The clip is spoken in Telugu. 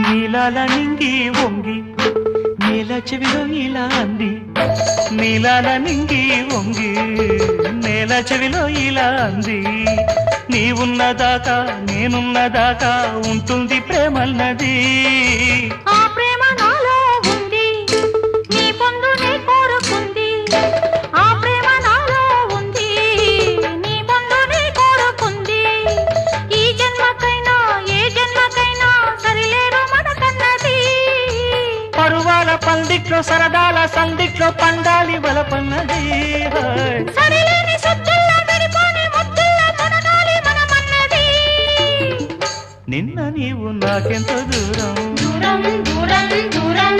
నీలాల నింగి వంగి నేల చెవిలో ఇలా అంది నీలాల నింగి వంగి నేల చెవిలో ఇలా అంది నీవున్నదాకా నేనున్నదాకా ఉంటుంది ప్రేమన్నది ఆ ప్రేమ నాలో ఉంది నీ పొందునే కోరుకుంది ఆ ప్రేమ నాలో ఉంది నీ పొందునే కోరుకుంది ఈ జన్మకైనా ఏ జన్మకైనా సరిలేరు మనకన్నది పరువాల పందిట్లో సరదాల సందిట్లో పండాలి బలపన్నది సరిలేని సత్తుల్లో విడిపోని ముద్దుల్లో మునగాలి మనమన్నది నిన్న నీవు నాకెంత దూరం దూరం దూరం దూరం